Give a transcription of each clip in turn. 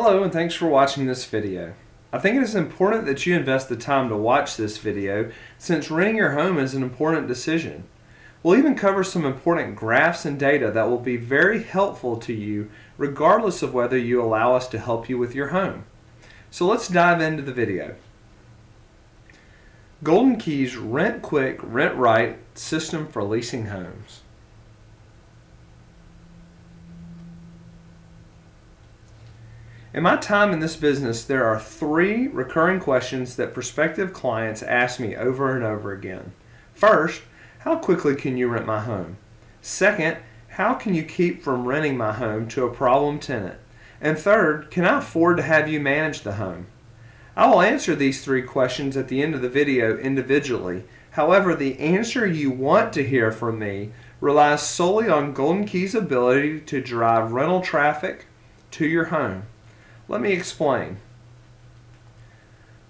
Hello and thanks for watching this video. I think it is important that you invest the time to watch this video since renting your home is an important decision. We'll even cover some important graphs and data that will be very helpful to you regardless of whether you allow us to help you with your home. So let's dive into the video. Golden Key's Rent Quick, Rent Right system for leasing homes. In my time in this business, there are three recurring questions that prospective clients ask me over and over again. First, how quickly can you rent my home? Second, how can you keep from renting my home to a problem tenant? And third, can I afford to have you manage the home? I will answer these three questions at the end of the video individually. However, the answer you want to hear from me relies solely on Golden Key's ability to drive rental traffic to your home. Let me explain.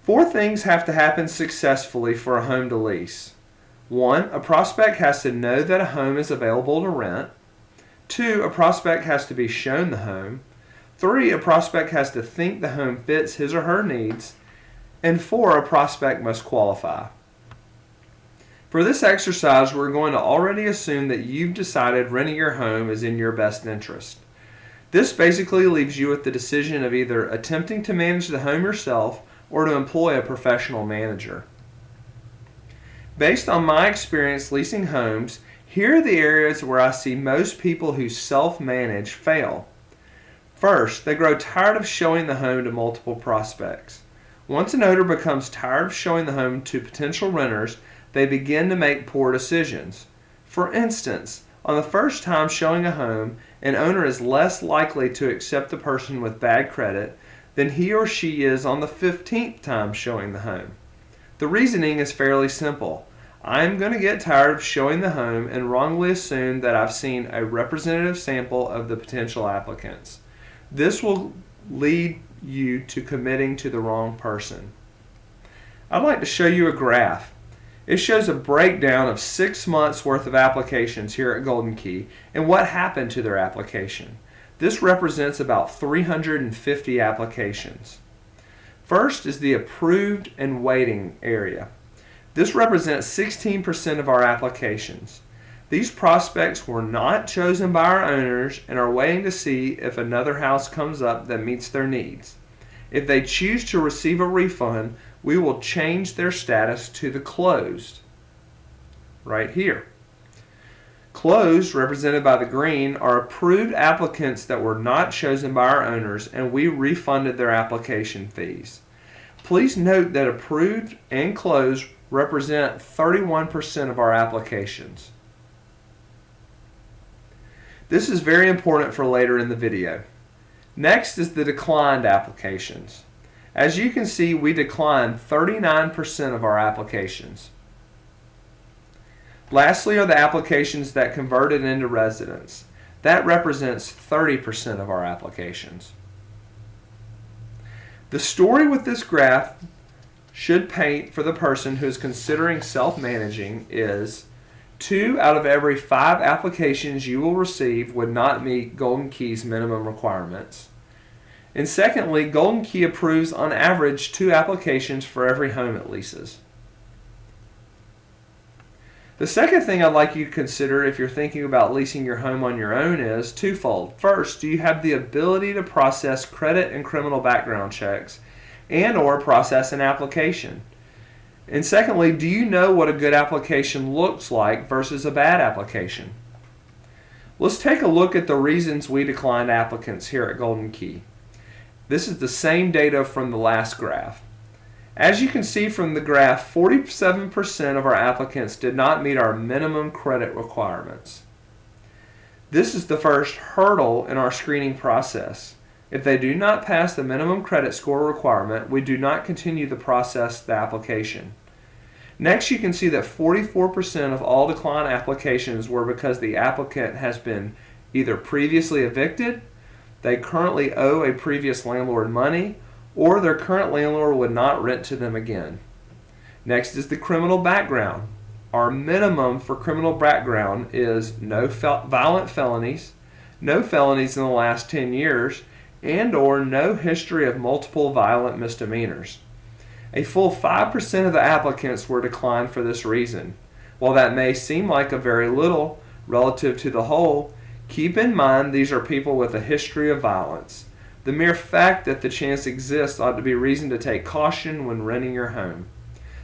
Four things have to happen successfully for a home to lease. 1. A prospect has to know that a home is available to rent. 2. A prospect has to be shown the home. 3. A prospect has to think the home fits his or her needs. And 4. A prospect must qualify. For this exercise, we're going to already assume that you've decided renting your home is in your best interest. This basically leaves you with the decision of either attempting to manage the home yourself or to employ a professional manager. Based on my experience leasing homes, here are the areas where I see most people who self-manage fail. First, they grow tired of showing the home to multiple prospects. Once an owner becomes tired of showing the home to potential renters, they begin to make poor decisions. For instance, on the first time showing a home, an owner is less likely to accept the person with bad credit than he or she is on the 15th time showing the home. The reasoning is fairly simple. I'm going to get tired of showing the home and wrongly assume that I've seen a representative sample of the potential applicants. This will lead you to committing to the wrong person. I'd like to show you a graph. It shows a breakdown of 6 months worth of applications here at Golden Key and what happened to their application. This represents about 350 applications. First is the approved and waiting area. This represents 16% of our applications. These prospects were not chosen by our owners and are waiting to see if another house comes up that meets their needs. If they choose to receive a refund, we will change their status to the closed, right here. Closed, represented by the green, are approved applicants that were not chosen by our owners and we refunded their application fees. Please note that approved and closed represent 31% of our applications. This is very important for later in the video. Next is the declined applications. As you can see, we declined 39% of our applications. Lastly are the applications that converted into residents. That represents 30% of our applications. The story with this graph should paint for the person who is considering self-managing is 2 out of every 5 applications you will receive would not meet Golden Key's minimum requirements. And secondly, Golden Key approves on average 2 applications for every home it leases. The second thing I'd like you to consider if you're thinking about leasing your home on your own is twofold. First, do you have the ability to process credit and criminal background checks and/or process an application? And secondly, do you know what a good application looks like versus a bad application? Let's take a look at the reasons we declined applicants here at Golden Key. This is the same data from the last graph. As you can see from the graph, 47% of our applicants did not meet our minimum credit requirements. This is the first hurdle in our screening process. If they do not pass the minimum credit score requirement, we do not continue the process the application. Next, you can see that 44% of all declined applications were because the applicant has been either previously evicted, they currently owe a previous landlord money, or their current landlord would not rent to them again. Next is the criminal background. Our minimum for criminal background is no violent felonies, no felonies in the last 10 years, and/or no history of multiple violent misdemeanors. A full 5% of the applicants were declined for this reason. While that may seem like a very little relative to the whole, keep in mind these are people with a history of violence. The mere fact that the chance exists ought to be reason to take caution when renting your home.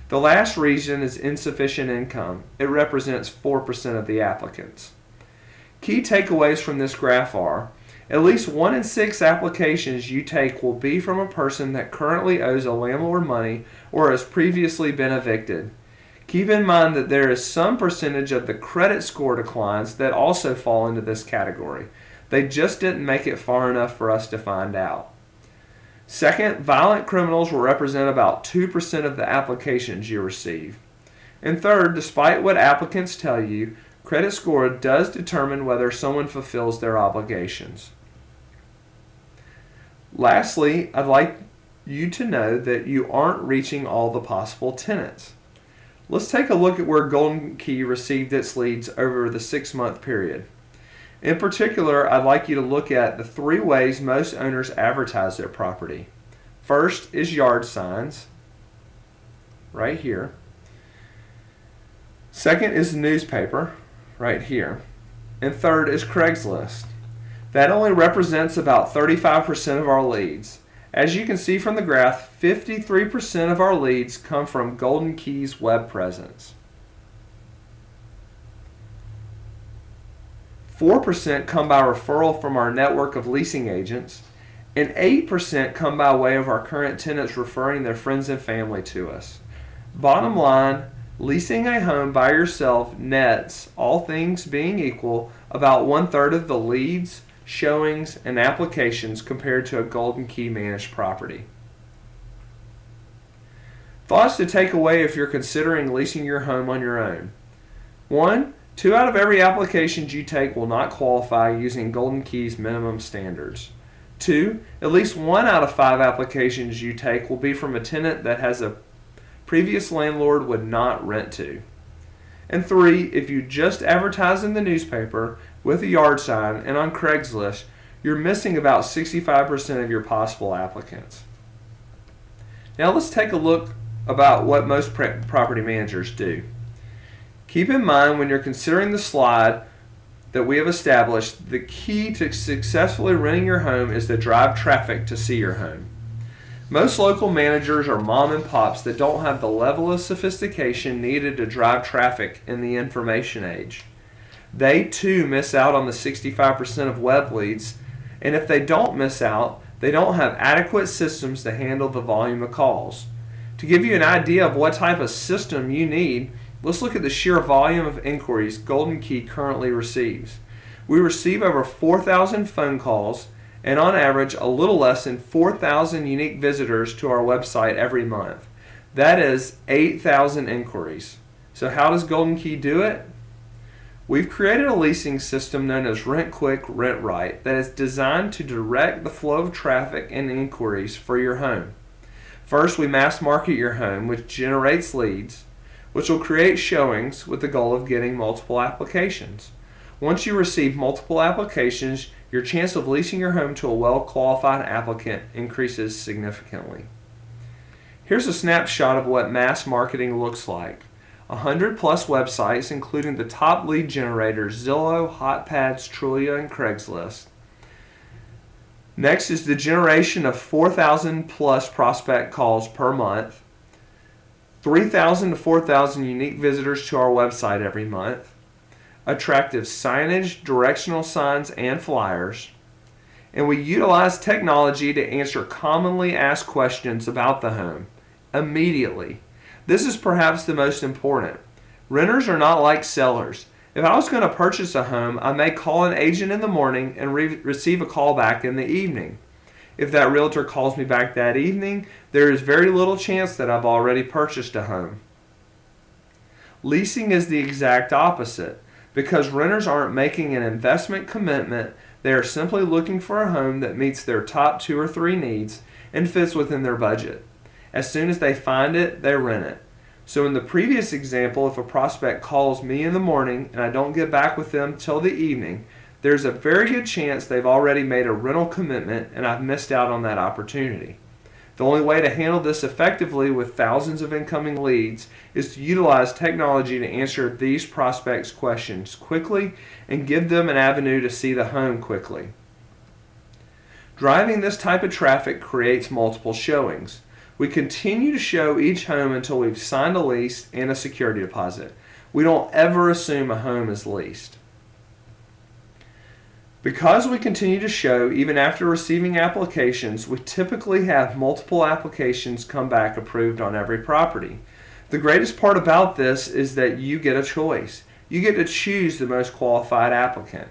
The last reason is insufficient income. It represents 4% of the applicants. Key takeaways from this graph are: at least 1 in 6 applications you take will be from a person that currently owes a landlord money or has previously been evicted. Keep in mind that there is some percentage of the credit score declines that also fall into this category. They just didn't make it far enough for us to find out. Second, violent criminals will represent about 2% of the applications you receive. And third, despite what applicants tell you, credit score does determine whether someone fulfills their obligations. Lastly, I'd like you to know that you aren't reaching all the possible tenants. Let's take a look at where Golden Key received its leads over the 6-month period. In particular, I'd like you to look at the 3 ways most owners advertise their property. First is yard signs, right here. Second is the newspaper, right here. And third is Craigslist. That only represents about 35% of our leads. As you can see from the graph, 53% of our leads come from Golden Key's web presence. 4% come by referral from our network of leasing agents, and 8% come by way of our current tenants referring their friends and family to us. Bottom line, leasing a home by yourself nets, all things being equal, about 1/3 of the leads, showings, and applications compared to a Golden Key managed property. Thoughts to take away if you're considering leasing your home on your own. 1. 2 out of every application you take will not qualify using Golden Key's minimum standards. 2. At least 1 out of 5 applications you take will be from a tenant that has a previous landlord would not rent to. And 3. If you just advertise in the newspaper, with a yard sign, and on Craigslist, you're missing about 65% of your possible applicants. Now let's take a look about what most property managers do. Keep in mind when you're considering the slide that we have established, the key to successfully renting your home is to drive traffic to see your home. Most local managers are mom and pops that don't have the level of sophistication needed to drive traffic in the information age. They too miss out on the 65% of web leads, and if they don't miss out, they don't have adequate systems to handle the volume of calls. To give you an idea of what type of system you need, let's look at the sheer volume of inquiries Golden Key currently receives. We receive over 4,000 phone calls and on average a little less than 4,000 unique visitors to our website every month. That is 8,000 inquiries. So how does Golden Key do it? We've created a leasing system known as Rent Quick, Rent Right that is designed to direct the flow of traffic and inquiries for your home. First, we mass market your home, which generates leads, which will create showings with the goal of getting multiple applications. Once you receive multiple applications, your chance of leasing your home to a well-qualified applicant increases significantly. Here's a snapshot of what mass marketing looks like. 100 plus websites, including the top lead generators Zillow, HotPads, Trulia, and Craigslist. Next is the generation of 4,000 plus prospect calls per month, 3,000 to 4,000 unique visitors to our website every month, attractive signage, directional signs, and flyers, and we utilize technology to answer commonly asked questions about the home immediately. This is perhaps the most important. Renters are not like sellers. If I was going to purchase a home, I may call an agent in the morning and receive a call back in the evening. If that realtor calls me back that evening, there is very little chance that I've already purchased a home. Leasing is the exact opposite. Because renters aren't making an investment commitment, they are simply looking for a home that meets their top 2 or 3 needs and fits within their budget. As soon as they find it, they rent it. So in the previous example, if a prospect calls me in the morning and I don't get back with them till the evening, there's a very good chance they've already made a rental commitment and I've missed out on that opportunity. The only way to handle this effectively with thousands of incoming leads is to utilize technology to answer these prospects' questions quickly and give them an avenue to see the home quickly. Driving this type of traffic creates multiple showings. We continue to show each home until we've signed a lease and a security deposit. We don't ever assume a home is leased. Because we continue to show even after receiving applications, we typically have multiple applications come back approved on every property. The greatest part about this is that you get a choice. You get to choose the most qualified applicant.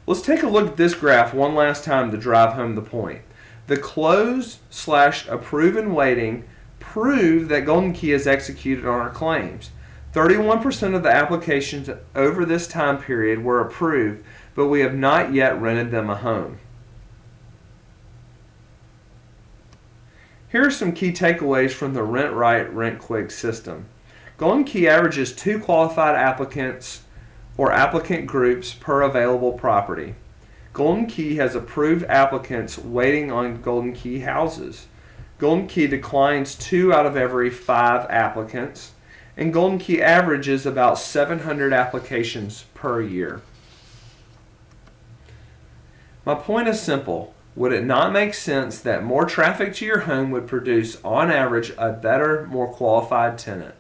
Let's take a look at this graph one last time to drive home the point. The close/approve and waiting prove that Golden Key has executed on our claims. 31% of the applications over this time period were approved, but we have not yet rented them a home. Here are some key takeaways from the Rent Right, Rent Quick system. Golden Key averages 2 qualified applicants or applicant groups per available property. Golden Key has approved applicants waiting on Golden Key houses. Golden Key declines 2 out of every 5 applicants, and Golden Key averages about 700 applications per year. My point is simple. Would it not make sense that more traffic to your home would produce, on average, a better, more qualified tenant?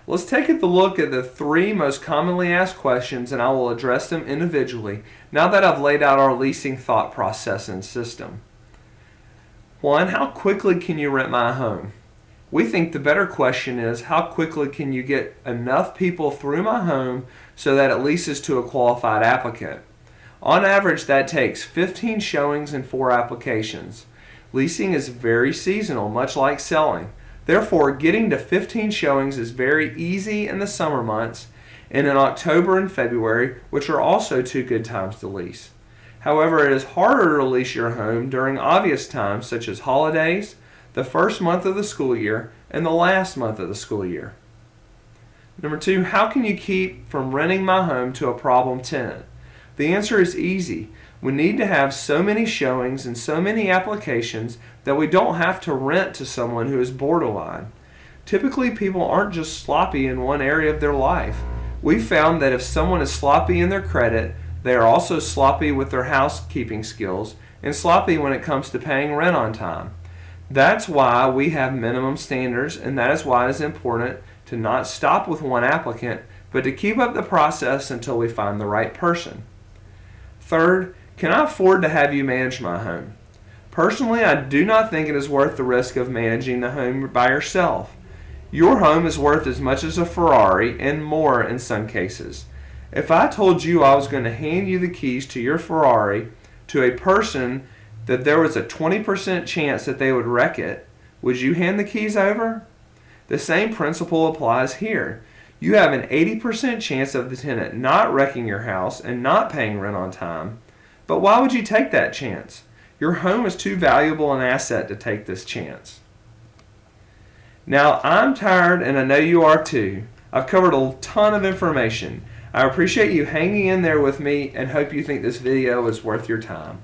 Let's take a look at the 3 most commonly asked questions, and I will address them individually now that I've laid out our leasing thought process and system. 1. How quickly can you rent my home? We think the better question is, how quickly can you get enough people through my home so that it leases to a qualified applicant? On average, that takes 15 showings and 4 applications. Leasing is very seasonal, much like selling. Therefore, getting to 15 showings is very easy in the summer months and in October and February, which are also 2 good times to lease. However, it is harder to lease your home during obvious times such as holidays, the first month of the school year, and the last month of the school year. Number 2, how can you keep from renting my home to a problem tenant? The answer is easy. We need to have so many showings and so many applications that we don't have to rent to someone who is borderline. Typically, people aren't just sloppy in one area of their life. We've found that if someone is sloppy in their credit, they are also sloppy with their housekeeping skills and sloppy when it comes to paying rent on time. That's why we have minimum standards, and that is why it is important to not stop with one applicant, but to keep up the process until we find the right person. 3rd, can I afford to have you manage my home? Personally, I do not think it is worth the risk of managing the home by yourself. Your home is worth as much as a Ferrari and more in some cases. If I told you I was going to hand you the keys to your Ferrari to a person that there was a 20% chance that they would wreck it, would you hand the keys over? The same principle applies here. You have an 80% chance of the tenant not wrecking your house and not paying rent on time. But why would you take that chance? Your home is too valuable an asset to take this chance. Now, I'm tired, and I know you are too. I've covered a ton of information. I appreciate you hanging in there with me and hope you think this video is worth your time.